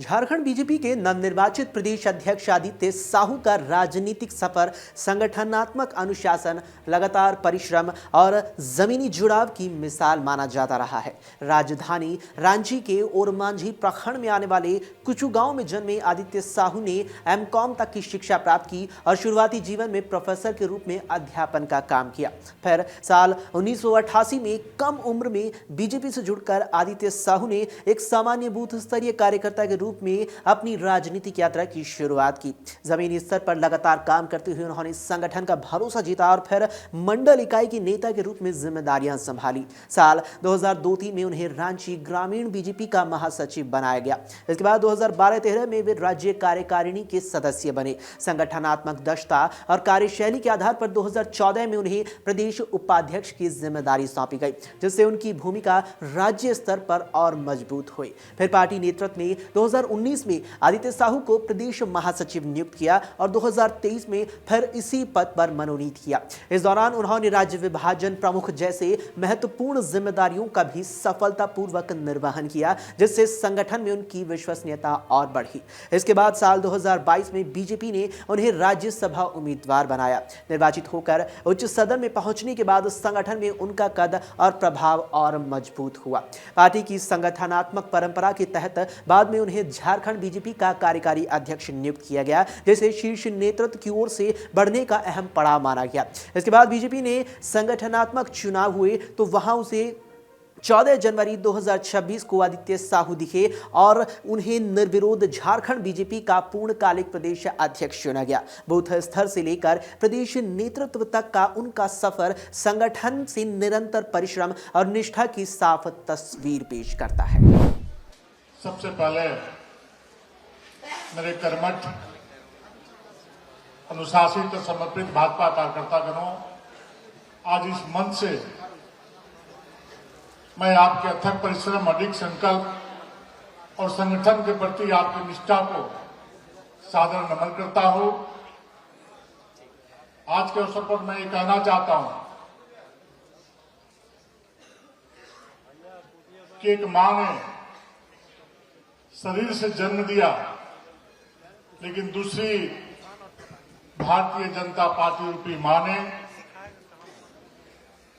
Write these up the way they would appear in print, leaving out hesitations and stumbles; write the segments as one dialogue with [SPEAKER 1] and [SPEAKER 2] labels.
[SPEAKER 1] Jharkhand BJP के नवनिर्वाचित प्रदेश अध्यक्ष आदित्य साहू का राजनीतिक सफर संगठनात्मक अनुशासन, लगातार परिश्रम और जमीनी जुड़ाव की मिसाल माना जाता रहा है। राजधानी रांची के ओरमांझी प्रखंड में आने वाले कुचू गांव में जन्मे आदित्य साहू ने एमकॉम तक की शिक्षा प्राप्त की और शुरुआती जीवन में प्रोफेसर के रूप में अध्यापन का काम किया। फिर साल 1988 में कम उम्र में बीजेपी से जुड़कर आदित्य साहू ने एक सामान्य बूथ स्तरीय कार्यकर्ता के रूप में अपनी राजनीतिक यात्रा की शुरुआत की। जमीनी स्तर पर लगातार काम करते हुए उन्होंने संगठन का भरोसा जीता और फिर मंडल इकाई के नेता के रूप में जिम्मेदारियां संभाली। साल 2002-3 में उन्हें रांची ग्रामीण बीजेपी का महासचिव बनाया गया। इसके बाद 2012-13 में वे राज्य कार्यकारिणी के सदस्य बने। संगठनात्मक दक्षता और कार्यशैली के आधार पर 2014 में उन्हें प्रदेश उपाध्यक्ष की जिम्मेदारी सौंपी गई, जिससे उनकी भूमिका राज्य स्तर पर और मजबूत हुई। फिर पार्टी नेतृत्व ने 2019 में आदित्य साहू को प्रदेश महासचिव नियुक्त किया और 2023 में फिर इसी पद पर मनोनीत किया। इस दौरान उन्होंने राज्य विभाजन प्रमुख जैसे महत्वपूर्ण जिम्मेदारियों का भी सफलतापूर्वक निर्वहन किया, जिससे संगठन में उनकी विश्वसनीयता और बढ़ी। इसके बाद साल 2022 में बीजेपी ने उन्हें राज्यसभा उम्मीदवार बनाया। निर्वाचित होकर उच्च सदन में पहुंचने के बाद संगठन में उनका कद और प्रभाव और मजबूत हुआ। पार्टी की संगठनात्मक परंपरा के तहत बाद में उन्हें झारखंड बीजेपी का कार्यकारी अध्यक्ष नियुक्त किया गया, जिसे शीर्ष नेतृत्व की ओर से बढ़ने का अहम पड़ाव माना गया। इसके बाद बीजेपी ने संगठनात्मक चुनाव हुए तो वहां उसे 14 जनवरी 2026 को आदित्य साहू दिखे और उन्हें निर्विरोध झारखंड बीजेपी का पूर्णकालिक प्रदेश अध्यक्ष चुना गया। बूथ स्तर से लेकर प्रदेश नेतृत्व तक का उनका सफर संगठन से निरंतर परिश्रम और निष्ठा की साफ तस्वीर पेश करता है।
[SPEAKER 2] सबसे पहले मेरे कर्मठ, अनुशासित और समर्पित भाजपा कार्यकर्तागणों, आज इस मंच से मैं आपके अथक परिश्रम, अडिग संकल्प और संगठन के प्रति आपकी निष्ठा को सादर नमन करता हूं। आज के अवसर पर मैं ये कहना चाहता हूं कि एक मां ने शरीर से जन्म दिया, लेकिन दूसरी भारतीय जनता पार्टी रूपी मां ने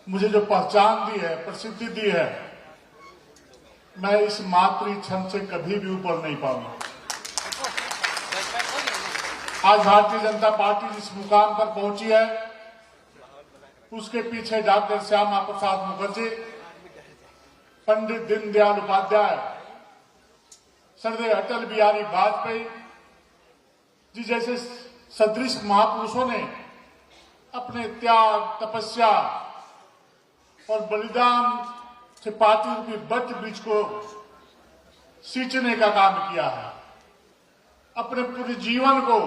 [SPEAKER 2] मुझे जो पहचान दी है, प्रसिद्धि दी है, मैं इस मातृ क्षण से कभी भी ऊपर नहीं पाऊंगा। आज भारतीय जनता पार्टी जिस मुकाम पर पहुंची है, उसके पीछे डॉक्टर श्यामा प्रसाद मुखर्जी, पंडित दीनदयाल उपाध्याय, सरदार अटल बिहारी वाजपेयी जी जैसे सदृश महापुरुषों ने अपने त्याग, तपस्या और बलिदान से पार्टी रूपी वट वृक्ष को सींचने का काम किया है। अपने पूरे जीवन को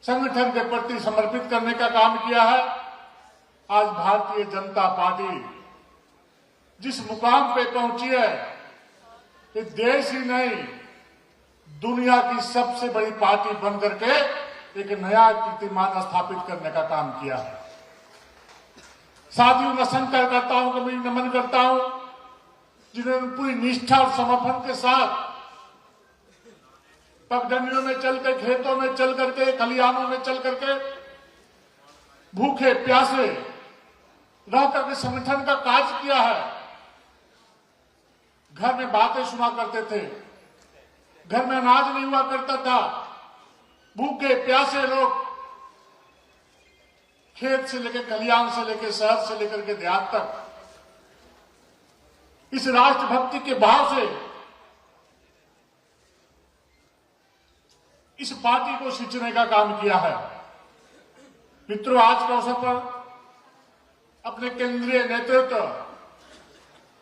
[SPEAKER 2] संगठन के प्रति समर्पित करने का काम किया है। आज भारतीय जनता पार्टी जिस मुकाम पे पहुंची है, ये देश ही नहीं, दुनिया की सबसे बड़ी पार्टी बन करके एक नया कीर्तिमान स्थापित करने का काम किया है। साथियों, मैं कार्यकर्ताओं को भी नमन करता हूं, जिन्होंने पूरी निष्ठा और समर्पण के साथ पगडंडियों में चलकर, खेतों में चल करके, खलिहानों में चल करके, भूखे प्यासे रह करके संगठन का कार्य किया है। घर में बातें सुना करते थे, घर में अनाज नहीं हुआ करता था, भूखे प्यासे लोग खेत से लेकर, खलिहान से लेकर, शहर से लेकर के देहात तक इस राष्ट्रभक्ति के भाव से इस पार्टी को सींचने का काम किया है। मित्रों, आज के अवसर पर अपने केंद्रीय नेतृत्व,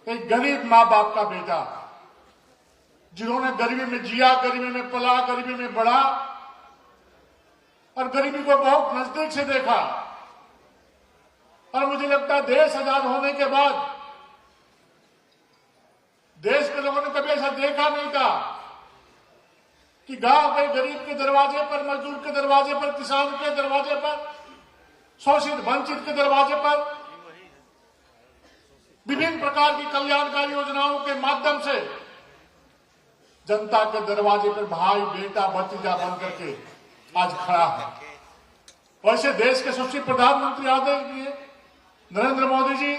[SPEAKER 2] एक गरीब मां बाप का बेटा, जिन्होंने गरीबी में जिया, गरीबी में पला, गरीबी में बढ़ा और गरीबी को बहुत नजदीक से देखा। और मुझे लगता है देश आजाद होने के बाद देश के लोगों ने कभी ऐसा देखा नहीं था कि गांव के गरीब के दरवाजे पर, मजदूर के दरवाजे पर, किसान के दरवाजे पर, शोषित वंचित के दरवाजे पर विभिन्न प्रकार की कल्याणकारी योजनाओं के माध्यम से जनता के दरवाजे पर भाई बेटा भतीजा बन करके आज खड़ा है। वैसे देश के सबसे प्रधानमंत्री आदरणीय नरेंद्र मोदी जी,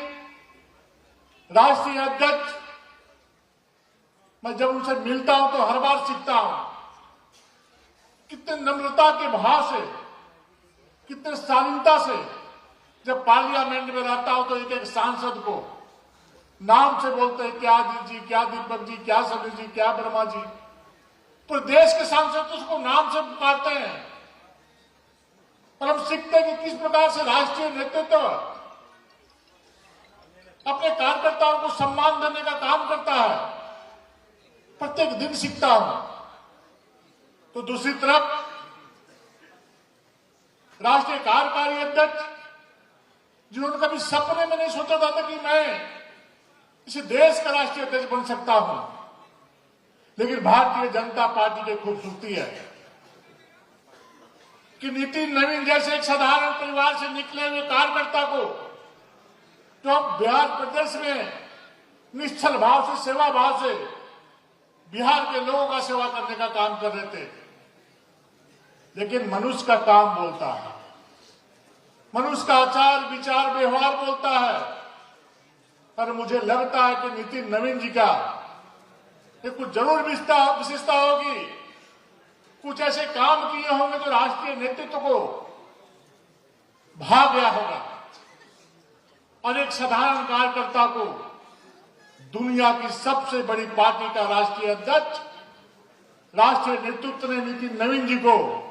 [SPEAKER 2] राष्ट्रीय अध्यक्ष, मैं जब उनसे मिलता हूं तो हर बार सीखता हूं कितने नम्रता के भाव से, कितने शालीनता से जब पार्लियामेंट में रहता हूं तो एक एक सांसद को नाम से बोलते हैं, क्या दिल जी, क्या दीपक जी, क्या समीर जी, क्या वर्मा जी। तो देश के सांसद तो उसको नाम से पुकारते हैं। और हम सीखते हैं कि किस प्रकार से राष्ट्रीय नेतृत्व अपने कार्यकर्ताओं को सम्मान देने का काम करता है। प्रत्येक दिन सीखता हूं। तो दूसरी तरफ राष्ट्रीय कार्यकारी अध्यक्ष, जिन्होंने कभी सपने में नहीं सोचा था कि मैं इस देश का राष्ट्रीय अध्यक्ष बन सकता हूं, लेकिन भारतीय जनता पार्टी की खूबसूरती है कि नितिन नवीन जैसे एक साधारण परिवार से निकले हुए कार्यकर्ता को जो हम बिहार प्रदेश में निश्चल भाव से, सेवा भाव से बिहार के लोगों का सेवा करने का काम कर रहे थे। लेकिन मनुष्य का काम बोलता है, मनुष्य का आचार विचार व्यवहार बोलता है। और मुझे लगता है कि नितिन नवीन जी का ये कुछ जरूर विशेषता होगी, कुछ ऐसे काम किए होंगे जो राष्ट्रीय नेतृत्व को भा गया होगा और एक साधारण कार्यकर्ता को दुनिया की सबसे बड़ी पार्टी का राष्ट्रीय अध्यक्ष, राष्ट्रीय नेतृत्व ने नितिन नवीन जी को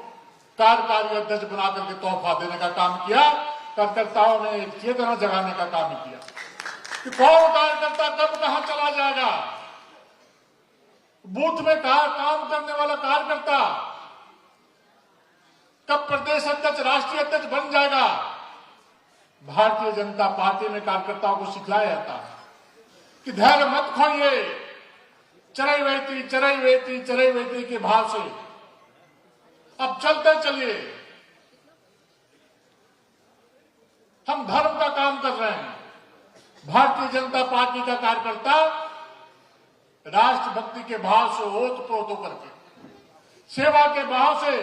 [SPEAKER 2] कार्यकारी अध्यक्ष बनाकर के तोहफा देने का काम किया। कार्यकर्ताओं ने एक चेतना जगाने का काम किया कि कौन कार्यकर्ता कब कहां चला जाएगा। बूथ में काम करने वाला कार्यकर्ता कब प्रदेश अध्यक्ष, राष्ट्रीय अध्यक्ष बन जाएगा। भारतीय जनता पार्टी में कार्यकर्ताओं को सिखलाया जाता है कि धैर्य मत खोइए, चरई वेती के भाव से अब चलते चलिए। हम धर्म का काम कर रहे हैं। भारतीय जनता पार्टी का कार्यकर्ता राष्ट्रभक्ति के भाव से ओत-प्रोत होकर के, सेवा के भाव से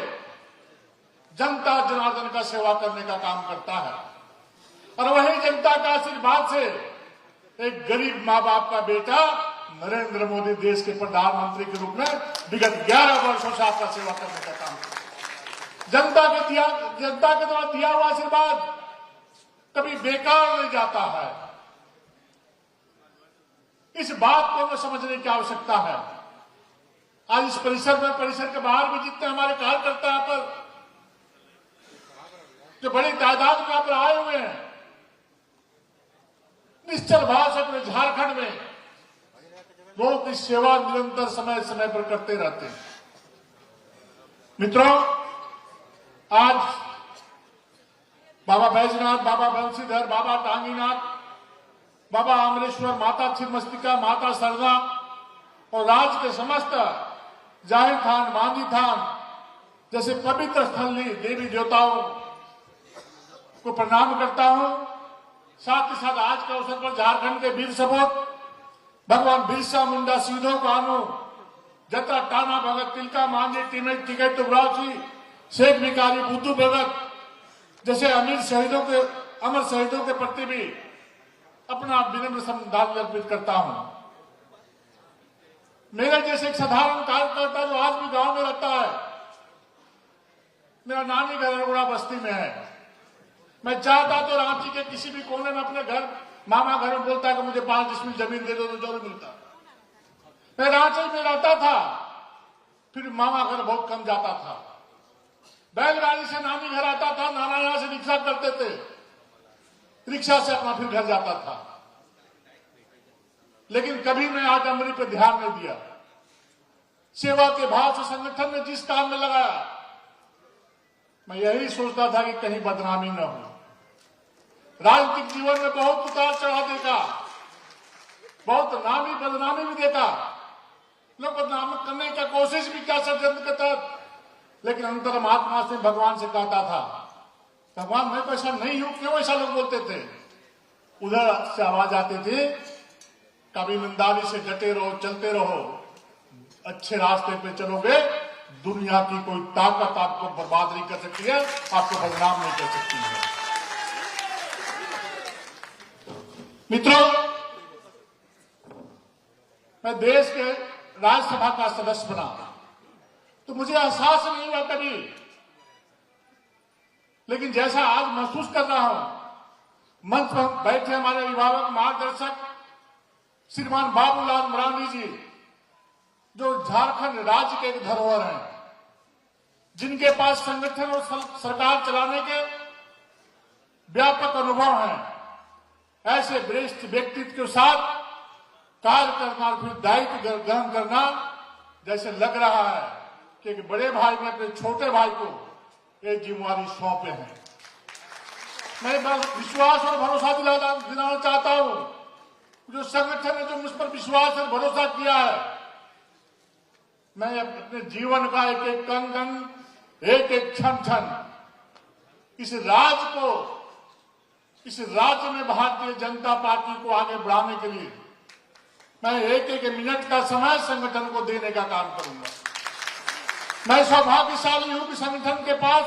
[SPEAKER 2] जनता जनार्दन का सेवा करने का काम करता है। और वही जनता का आशीर्वाद से एक गरीब मां बाप का बेटा नरेंद्र मोदी देश के प्रधानमंत्री के रूप में विगत 11 वर्षों से आपका सेवा करने का काम करता है। जनता के द्वारा दिया हुआ आशीर्वाद कभी बेकार नहीं जाता है। इस बात को हमें समझने की आवश्यकता है। आज इस परिसर में, परिसर के बाहर भी जितने हमारे कार्यकर्ता यहाँ पर जो बड़ी तादाद में यहाँ पर आए हुए हैं, निश्चल भाव से अपने झारखंड में लोगों की सेवा निरंतर समय समय पर करते रहते हैं। मित्रों, आज बाबा बैजनाथ, बाबा बंशीधर, बाबा टांगीनाथ, बाबा अमरेश्वर, माता छिन्नमस्तिका, माता सरदा और राज्य के समस्त जाहिर थान, मांझी थान जैसे पवित्र स्थल देवी देवताओं को प्रणाम करता हूं। साथ ही साथ आज के अवसर पर झारखंड के वीर सपूत भगवान बिरसा मुंडा, सीधो कानू, जत्रा टाना भगत, तिलका मांझी, टिकैत तुबरावसी, शेख भिखारी, बुद्धू भगत जैसे अमर शहीदों के प्रति भी अपना विनम्र श्रद्धांजलि अर्पित करता हूं। मेरे जैसे एक साधारण कार्यकर्ता जो आज भी गांव में रहता है, मेरा नानी घर अरगुड़ा बस्ती में है। मैं चाहता तो रांची के किसी भी कोने में अपने घर, मामा घर में बोलता कि मुझे 5 डिसमिल जमीन दे दो तो जरूर मिलता। मैं रांची में रहता था, फिर मामा घर बहुत कम जाता था। बैलगाड़ी से नानी घर आता था, नाना यहां से रिक्शा करते थे, रिक्शा से अपना फिर घर जाता था। लेकिन कभी मैं आडंबरी पर ध्यान नहीं दिया। सेवा के भाव से संगठन में जिस काम में लगाया, मैं यही सोचता था कि कहीं बदनामी न हो। राजनीतिक जीवन में बहुत उतार चढ़ाव देखा, बहुत नामी बदनामी भी देखा, लोग बदनाम करने की कोशिश भी किया षड्यंत्र के तहत। लेकिन अंतर्मात्मा से भगवान से कहता था, भगवान मैं तो ऐसा नहीं हूं, क्यों ऐसा लोग बोलते थे। उधर से आवाज आती थी, कभी ईमानदारी से डटे रहो, चलते रहो, अच्छे रास्ते पे चलोगे, दुनिया की कोई ताकत आपको बर्बाद नहीं कर सकती है, आपको बदनाम नहीं कर सकती है। मित्रों, मैं देश के राज्यसभा का सदस्य बना तो मुझे एहसास नहीं हुआ कभी, लेकिन जैसा आज महसूस कर रहा हूं, मंच पर बैठे हमारे अभिभावक मार्गदर्शक श्रीमान बाबूलाल मरांडी जी, जो झारखंड राज्य के एक धरोहर हैं, जिनके पास संगठन और सरकार चलाने के व्यापक अनुभव हैं, ऐसे वरिष्ठ व्यक्तित्व के साथ कार्य करना और फिर दायित्व ग्रहण करना, जैसे लग रहा है कि एक बड़े भाई ने अपने छोटे भाई को एक जिम्मेवारी सौंपे हैं। मैं विश्वास और भरोसा दिलाना चाहता हूं, जो संगठन ने जो मुझ पर विश्वास और भरोसा किया है, मैं अपने जीवन का एक एक कण, एक एक क्षण इस राज्य में भारतीय जनता पार्टी को आगे बढ़ाने के लिए मैं एक एक मिनट का समय संगठन को देने का काम करूंगा। मैं सौभाग्यशाली हूं कि संगठन के पास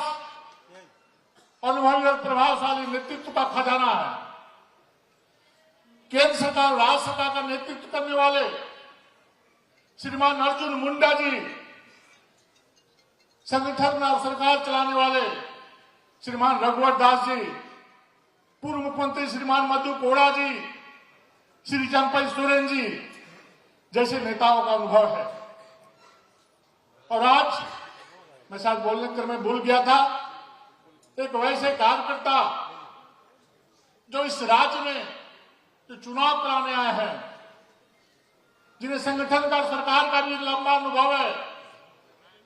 [SPEAKER 2] अनुभवी और प्रभावशाली नेतृत्व का खजाना है। केंद्र सरकार, राज्य सरकार का नेतृत्व करने वाले श्रीमान अर्जुन मुंडा जी, संगठन और सरकार चलाने वाले श्रीमान रघुवर दास जी, पूर्व मुख्यमंत्री श्रीमान मधु कोड़ा जी, श्री चंपई सोरेन जी जैसे नेताओं का अनुभव है। और आज मैं शायद बोलने कर मैं भूल गया था, एक वैसे कार्यकर्ता जो इस राज्य में जो चुनाव कराने आए हैं, जिन्हें संगठन का सरकार का भी एक लंबा अनुभव है,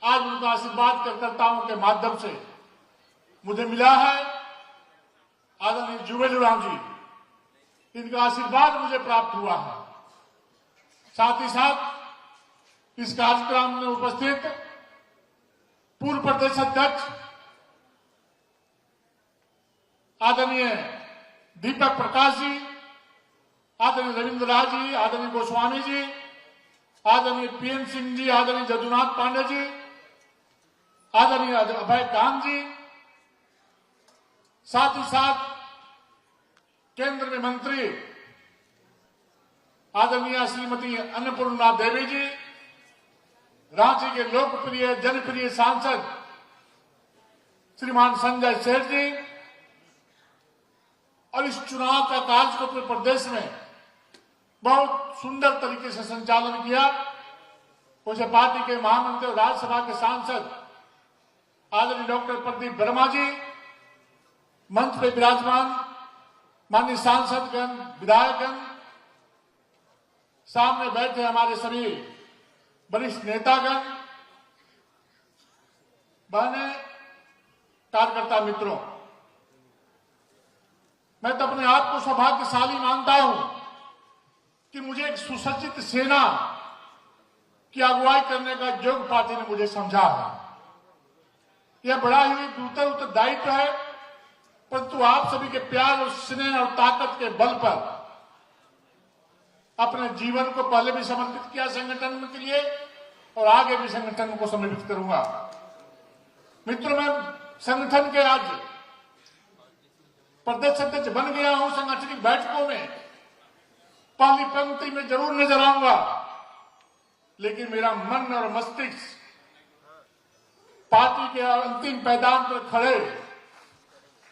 [SPEAKER 2] आज उनका आशीर्वाद कार्यकर्ताओं के माध्यम से मुझे मिला है। आदरणीय जुगल राम जी, इनका आशीर्वाद मुझे प्राप्त हुआ है। साथ ही साथ इस कार्यक्रम में उपस्थित पूर्व प्रदेश अध्यक्ष आदरणीय दीपक प्रकाश जी, आदरणीय रविंद्र राज जी, आदरणीय गोस्वामी जी, आदरणीय पीएन सिंह जी, आदरणीय जदुनाथ पांडे जी, आदरणीय अभय कांत जी, साथ ही साथ केंद्र में मंत्री आदरणीय श्रीमती अन्नपूर्णा देवी जी, रांची के लोकप्रिय जनप्रिय सांसद श्रीमान संजय सेठ जी, और इस चुनाव का कार्य को पूरे प्रदेश में बहुत सुंदर तरीके से संचालन किया। उसे पार्टी के महामंत्री और राज्यसभा के सांसद आदरणीय डॉक्टर प्रदीप वर्मा जी, मंच पे विराजमान माननीय सांसदगण, विधायकगण, सामने बैठे हमारे सभी वरिष्ठ नेतागण, बहने, कार्यकर्ता मित्रों, मैं तो अपने आप को सौभाग्यशाली मानता हूं कि मुझे एक सुसज्जित सेना की अगुवाई करने का योग पार्टी ने मुझे समझा है। यह बड़ा ही उत्तरदायित्व है, परंतु आप सभी के प्यार और स्नेह और ताकत के बल पर अपने जीवन को पहले भी समर्पित किया संगठन के लिए और आगे भी संगठन को समर्पित करूंगा। मित्रों, मैं संगठन के आज प्रदेश अध्यक्ष बन गया हूं। सांगठनिक बैठकों में पहली पंक्ति में जरूर नजर आऊंगा, लेकिन मेरा मन और मस्तिष्क पार्टी के अंतिम पैदान पर खड़े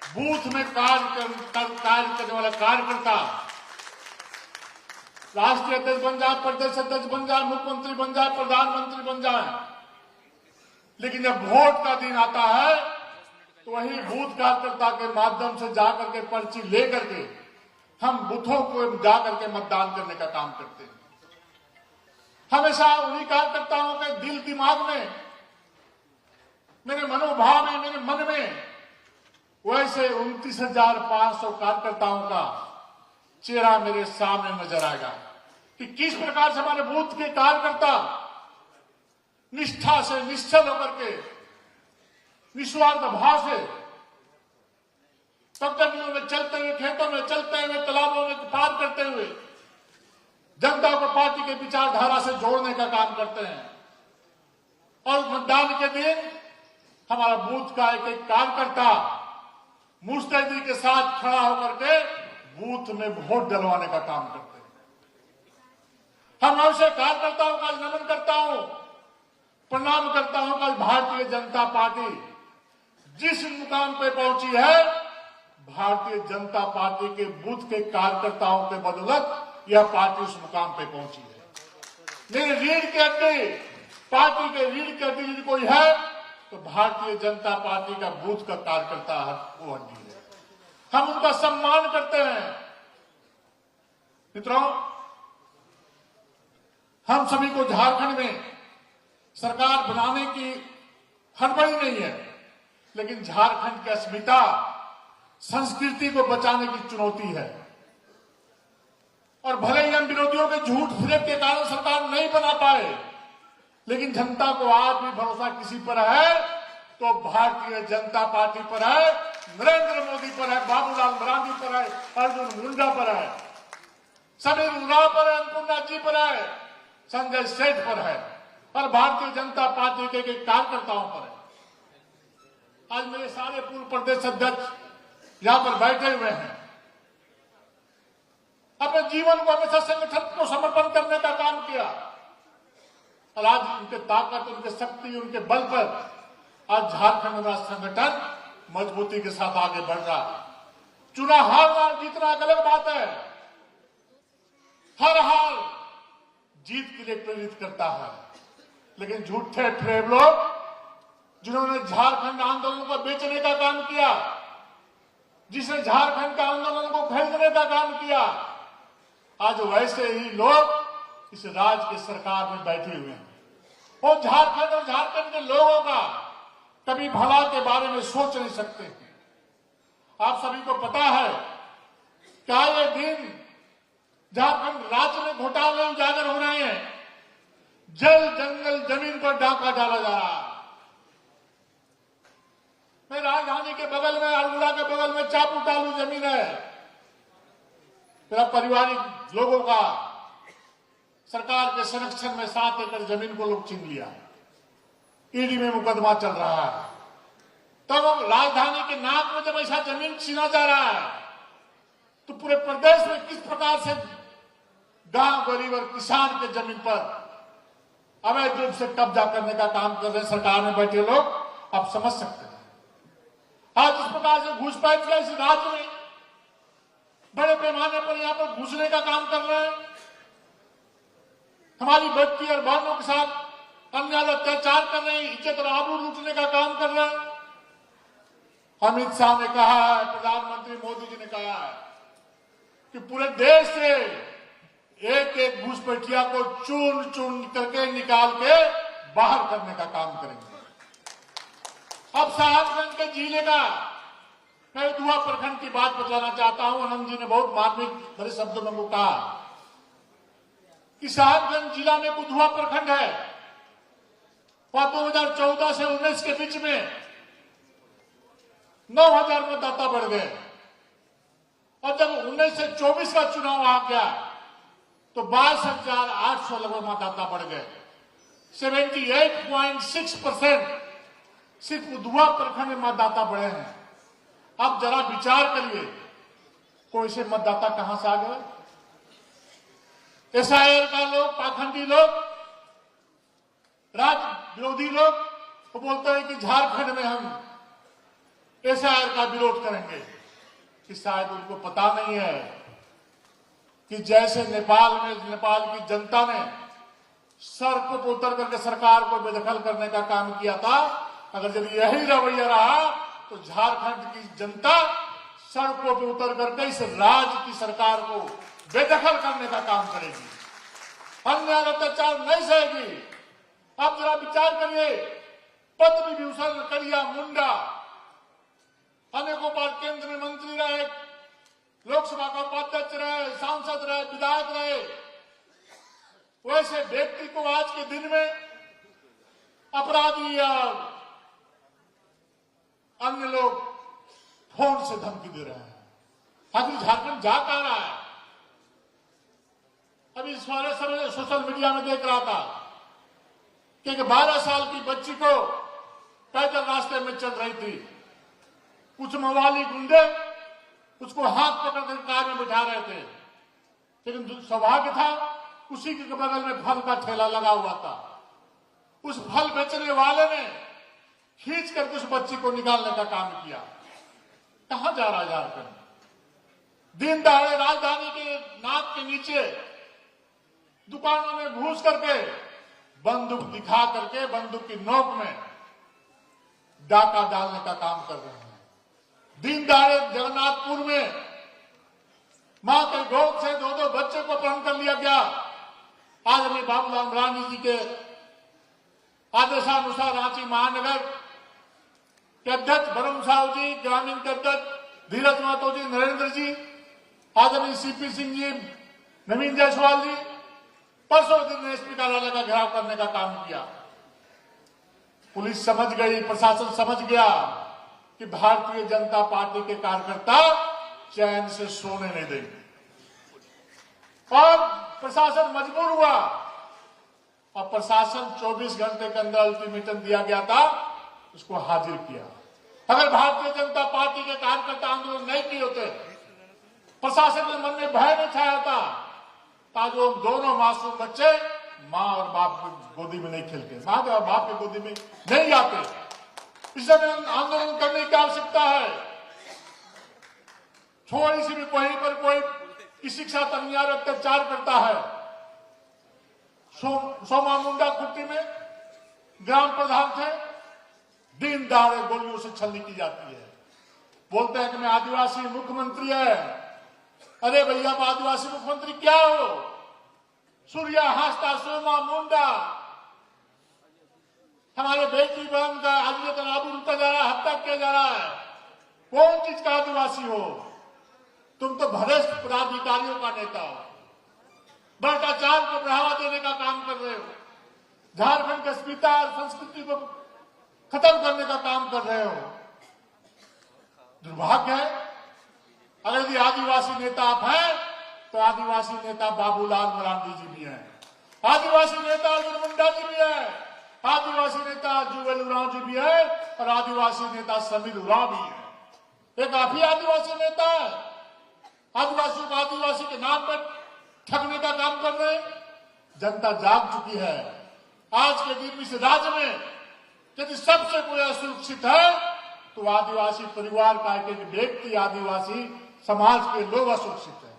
[SPEAKER 2] बूथ में कार्य करने वाला कार्यकर्ता, राष्ट्रीय अध्यक्ष बन जाए, प्रदेश अध्यक्ष बन जाए, मुख्यमंत्री बन जाए, प्रधानमंत्री बन जाए, लेकिन जब वोट का दिन आता है तो वही बूथ कार्यकर्ता के माध्यम से जाकर के पर्ची लेकर के हम बूथों को जाकर के मतदान करने का काम करते हैं। हमेशा उन्हीं कार्यकर्ताओं के दिल दिमाग में, मेरे मनोभाव में, मेरे मन में वैसे 29,500 कार्यकर्ताओं का चेहरा मेरे सामने नजर आएगा कि किस प्रकार से हमारे बूथ के कार्यकर्ता निष्ठा से, निश्चल होकर के, निस्वार्थ भाव से पगडंडियों में चलते हुए, खेतों में चलते हुए, तालाबों में पार करते हुए जनता को पार्टी के विचारधारा से जोड़ने का काम करते हैं। और मतदान के दिन हमारा बूथ का एक एक कार्यकर्ता मुस्तैदी के साथ खड़ा होकर के बूथ में वोट डलवाने का काम करते हैं। हम ऐसे कार्यकर्ताओं का नमन करता हूं, प्रणाम करता हूं कि भारतीय जनता पार्टी जिस मुकाम पे पहुंची है, भारतीय जनता पार्टी के बूथ के कार्यकर्ताओं के बदौलत यह पार्टी उस मुकाम पे पहुंची है। मेरे रीढ़ के हड्डी, पार्टी के रीढ़ के हड्डी यदि कोई है तो भारतीय जनता पार्टी का बूथ का कार्यकर्ता वो हड्डी है। हम उनका सम्मान करते हैं। मित्रों, हम सभी को झारखंड में सरकार बनाने की हड़बड़ी नहीं है, लेकिन झारखंड की अस्मिता, संस्कृति को बचाने की चुनौती है। और भले ही हम विरोधियों के झूठ फिरेब के कारण सरकार नहीं बना पाए, लेकिन जनता को आज भी भरोसा किसी पर है तो भारतीय जनता पार्टी पर है, नरेंद्र मोदी पर है, बाबूलाल मरांडी पर है, अर्जुन मुंडा पर है, समीर उरांव पर है, अन्नपूर्णा जी पर है, संजय सेठ पर है और भारतीय जनता पार्टी के कार्यकर्ताओं पर है। आज मेरे सारे पूर्व प्रदेश अध्यक्ष यहां पर बैठे हुए हैं। अपने जीवन को हमेशा संगठन को समर्पण करने का काम किया और आज उनके ताकत, उनके शक्ति, उनके बल पर आज झारखंड का संगठन मजबूती के साथ आगे बढ़ रहा है। चुनाव हारना जीतना एक अलग बात है, हर हार जीत के लिए प्रेरित करता है, लेकिन झूठे फ्रेब लोग जिन्होंने झारखंड आंदोलन को बेचने का काम किया, जिसने झारखंड के आंदोलन को खरीदने का काम किया, आज वैसे ही लोग इस राज्य की सरकार में बैठे हुए हैं। और झारखंड और झारखंड के लोगों का कभी भला के बारे में सोच नहीं सकते। आप सभी को पता है क्या ये दिन झारखंड राज्य में घोटाले उजागर हो रहे हैं, जल जंगल जमीन पर डाका डाला जा रहा है। मैं राजधानी के बगल में, अल्मोड़ा के बगल में चापू टालू जमीन है, मेरा पारिवारिक लोगों का सरकार के संरक्षण में 7 एकड़ जमीन को लोग छीन लिया, ईडी में मुकदमा चल रहा है। तब राजधानी के नाक में जब ऐसा जमीन छीना जा रहा है तो पूरे प्रदेश में किस प्रकार से गांव गरीब और किसान के जमीन पर अवैध रूप से कब्जा करने का काम कर रहे सरकार में बैठे लोग, आप समझ सकते हैं। आज इस प्रकार से घुसपैठ का इस राज्य में बड़े पैमाने पर यहां पर घुसने का काम कर रहे हैं, हमारी बच्ची और बहनों के साथ अन्याय अत्याचार कर रहे हैं, इज्जत और आबरू लूटने का काम कर रहे हैं। अमित शाह ने कहा है, प्रधानमंत्री मोदी जी ने कहा है कि पूरे देश से एक एक घुसपैठिया को चून चून करके निकाल के बाहर करने का काम करेंगे। अब साहबगंज के जिले का मैं दुआ प्रखंड की बात बताना चाहता हूं। आनंद जी ने बहुत मार्मिक भरे शब्दों में वो कहा कि साहबगंज जिला में बुधुआ प्रखंड है और 2014 से 19 के बीच में 9,000 मतदाता बढ़ गए और जब 19 से 24 का चुनाव आ गया तो 22,800 लगभग मतदाता बढ़ गए। 78.6% सिर्फ बुधुआ प्रखंड में मतदाता बढ़े हैं। अब जरा विचार करिए, कोई से मतदाता कहां से आ गए? एसआईआर का लोग, पाखंडी लोग, राज्य विरोधी लोग वो बोलते हैं कि झारखंड में हम एसआईआर का विरोध करेंगे, कि शायद उनको पता नहीं है कि जैसे नेपाल में नेपाल की जनता ने सड़कों पर उतर करके सरकार को बेदखल करने का काम किया था, अगर जब यही रवैया रहा तो झारखंड की जनता सड़कों पर उतर करके इस राज्य की सरकार को बेदखल करने का काम करेगी, अन्याय अत्याचार नहीं सहेगी। आप जरा विचार करिए, पद्म विभूषण करिया मुंडा अनेकों बार केंद्र में मंत्री रहे, लोकसभा का उपाध्यक्ष रहे, सांसद रहे, विधायक रहे, वैसे व्यक्ति को आज के दिन में अपराधी या अन्य लोग फोन से धमकी दे रहे हैं। आखिर झारखंड जा कहां रहा है? अभी इस वाले समय सोशल मीडिया में देख रहा था कि 12 साल की बच्ची को पैदल रास्ते में चल रही थी, कुछ मवाली गुंडे उसको हाथ पकड़ कर कार में बिठा रहे थे, लेकिन सौभाग्य था उसी के बगल में फल का ठेला लगा हुआ था। उस फल बेचने वाले ने खींच करके उस बच्ची को निकालने का काम किया। कहां जा रहा है झारखंड? दिन दहाड़े राजधानी के नाक के नीचे दुकानों में घुस करके बंदूक दिखा करके बंदूक की नोक में डाका डालने का काम कर रहे हैं। दिन दहाड़े जगन्नाथपुर में मां के गोद से 2 बच्चे को अपहरण कर लिया गया। आदरणीय बाबूलाल मरांडी जी के आदेशानुसार रांची महानगर के अध्यक्ष ब्रह्म साहू जी, ग्रामीण के अध्यक्ष धीरज महतो जी, नरेंद्र जी, आदरणीय सीपी सिंह जी, नवीन जायसवाल जी परसों दिन एसपी कार्यालय का घेराव करने का काम किया। पुलिस समझ गई, प्रशासन समझ गया कि भारतीय जनता पार्टी के कार्यकर्ता चैन से सोने नहीं देंगे, और प्रशासन मजबूर हुआ और प्रशासन 24 घंटे के अंदर अल्टीमेटम दिया गया था, उसको हाजिर किया। अगर भारतीय जनता पार्टी के कार्यकर्ता आंदोलन नहीं किए होते, प्रशासन के मन में भय नहीं छाया था, आज वो दोनों मासूम बच्चे मां और बाप की गोदी में नहीं खेलते, मां और बाप की गोदी में नहीं आते। इस समय आंदोलन करने की आवश्यकता है। थोड़ी सी भी कहीं पर कोई किसी के साथ अन्याय अत्याचार करता है, सोमा मुंडा खुट्टी में ग्राम प्रधान थे, दिन दहाड़े गोलियों से छलनी की जाती है। बोलते हैं कि मैं आदिवासी मुख्यमंत्री है। अरे भैया, आप आदिवासी मुख्यमंत्री क्या हो? सूर्या हास्ता सोमा मुंडा हमारे बेटी बहन का आदिवासी नाबूद होता जा रहा है, हत्या किया जा रहा है। कौन चीज का आदिवासी हो? तुम तो भ्रष्ट पदाधिकारियों का नेता हो, भ्रष्टाचार को बढ़ावा देने का काम कर रहे हो, झारखंड की अस्मिता और संस्कृति को खत्म करने का काम कर रहे हो। दुर्भाग्य है। अगर यदि आदिवासी नेता आप हैं तो आदिवासी नेता बाबूलाल मरांडी जी भी हैं, आदिवासी नेता अर्जुन मुंडा जी भी है, आदिवासी नेता जुगल उरांव जी भी है, और आदिवासी नेता समीर उरांव भी है। एक आप ही आदिवासी नेता है। आदिवासियों को आदिवासी के नाम पर ठगने का काम कर रहे हैं। जनता जाग चुकी है। आज के दिन इस राज्य में यदि सबसे कोई असुरक्षित है तो आदिवासी परिवार का एक व्यक्ति, आदिवासी समाज के लोग असुरक्षित है।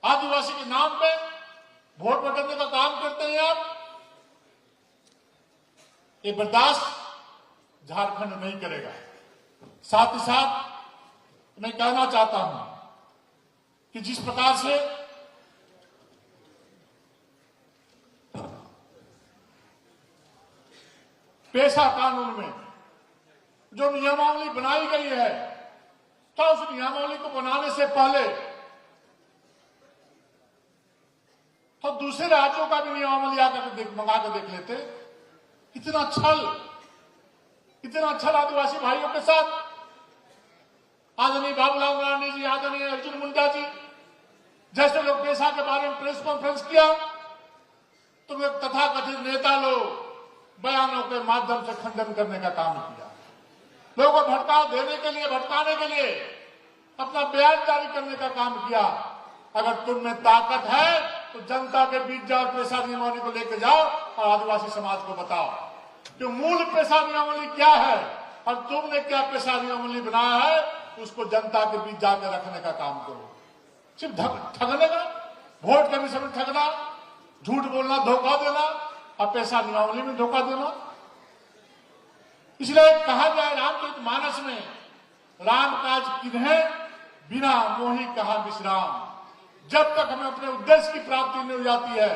[SPEAKER 2] आदिवासी के नाम पे वोट बटोरने का काम करते हैं आप। ये बर्दाश्त झारखंड नहीं करेगा। साथ ही साथ मैं कहना चाहता हूं कि जिस प्रकार से पेशा कानून में जो नियमावली बनाई गई है, तो उस नियमावली को बनाने से पहले तो दूसरे राज्यों का भी नियमावली आकर मंगा कर देख लेते। इतना छल आदिवासी भाइयों के साथ। आदरणीय बाबूलाल मरांडी जी, आदरणीय अर्जुन मुंडा जी जैसे लोग पेशा के बारे में प्रेस कॉन्फ्रेंस किया, तो वे तथाकथित नेता लोग बयानों के माध्यम से खंडन करने का काम किया। लोगों को भटकाने के लिए अपना बयान जारी करने का काम किया। अगर तुम में ताकत है तो जनता के बीच जाओ, पेशा नियमावली को लेकर जाओ और आदिवासी समाज को बताओ कि मूल पेशा नियमावली क्या है और तुमने क्या पेशा नियमावली बनाया है, उसको जनता के बीच जाकर रखने का काम करो। सिर्फ ठगने का, वोट के विषय में ठगना, झूठ बोलना, धोखा देना और पेशा नियमावली में धोखा देना। इसलिए कहा गया रामचरितमानस में, राम काज किन्हें बिना मोहि कहा विश्राम। जब तक हमें अपने उद्देश्य की प्राप्ति नहीं हो जाती है,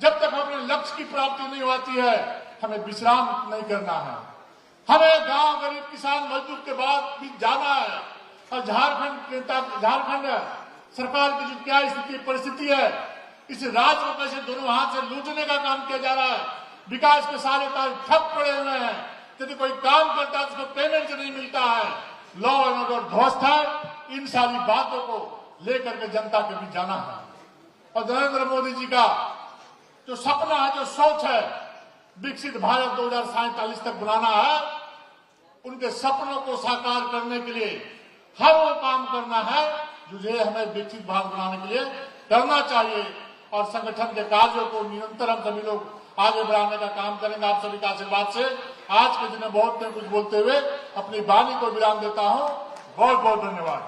[SPEAKER 2] जब तक अपने लक्ष्य की प्राप्ति नहीं होती है, हमें विश्राम नहीं करना है। हमें गांव गरीब किसान मजदूर के बाद भी जाना है। और झारखंड सरकार की जो क्या स्थिति परिस्थिति है, इस राज्य को कैसे दोनों हाथ से लूटने का काम किया जा रहा है। विकास के सारे कार्य ठप पड़े हुए हैं। यदि कोई काम करता है उसको पेमेंट नहीं मिलता है, लॉ एंड ऑर्डर ध्वस्त है। इन सारी बातों को लेकर के जनता के बीच जाना है। और नरेंद्र मोदी जी का जो सपना है, जो सोच है, विकसित भारत 2047 तक बनाना है, उनके सपनों को साकार करने के लिए हर वो काम करना है जो हमें विकसित भारत बनाने के लिए करना चाहिए। और संगठन के कार्यों को निरंतर हम सभी लोग आगे बढ़ाने का काम करेंगे। आप सभी का आशीर्वाद से आज के दिन बहुत कुछ बोलते हुए अपनी वाणी को विराम देता हूं। बहुत बहुत धन्यवाद।